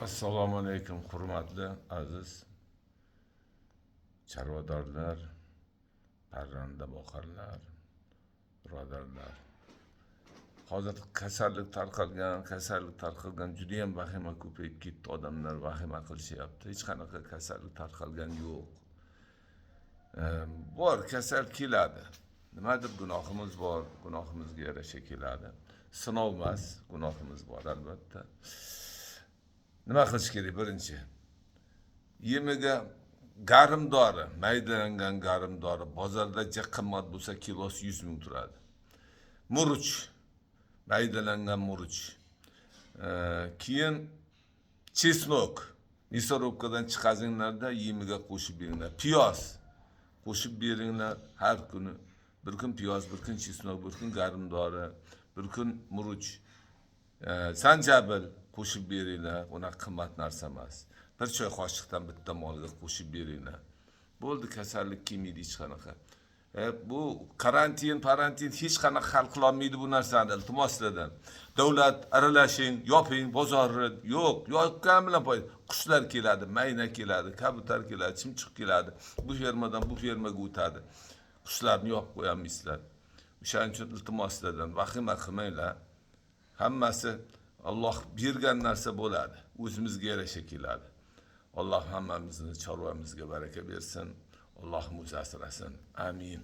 Assalomu alaykum, hurmatli aziz chorvadorlar, parranda boqarlar, birodarlar. Hozir kasallik tarqalgan juda ham vahima ko'payib ketdi. Odamlar vahima qilishyapti. Hech qanaqa kasallik tarqalgan yo'q. Bor, kasal keladi. Nimadir gunohimiz bor, gunohimizga yarasha keladi. Sinov emas, gunohimiz bor albatta. Nima qilish kerak? Birinchi, yemiga garim dori, maydalangan garim dori bozorda juda qimmat bo'lsa kilosi 100 ming turadi. Murch, maydalangan murch. Keyin chesnok, misorovkadan chiqazinglarda yemiga qo'shib beringlar. Piyoz qo'shib beringlar har kuni. Bir kun piyoz, bir kun chesnok, bir kun garim dori, bir kun murch. Sanjabil qo'shib beringlar, ona qimmat narsa emas. Bir choy qoshiqdan bitta molga qo'shib beringlar. Bo'ldi, kasallik kelmaydi hech qanaqa. Bu karantin hech qanaqa hal qila olmaydi bu narsani, iltimos sizlardan. Davlat aralashing, yoping bozorni. Yo'q, yopgan bilan qushlar keladi, mayna keladi, kabutar keladi, chimchiq keladi. Bu fermadan bu fermaga o'tadi. Qushlarni yopib qo'yamiysizlar. O'shaning uchun iltimos sizlardan vahima qilmanglar. Hammasi Alloh bergan narsa bo'ladi. O'zimizga yarasha keladi. Alloh hammamizni chorvamizga baraka bersin. Alloh o'zi asrasin. Amin.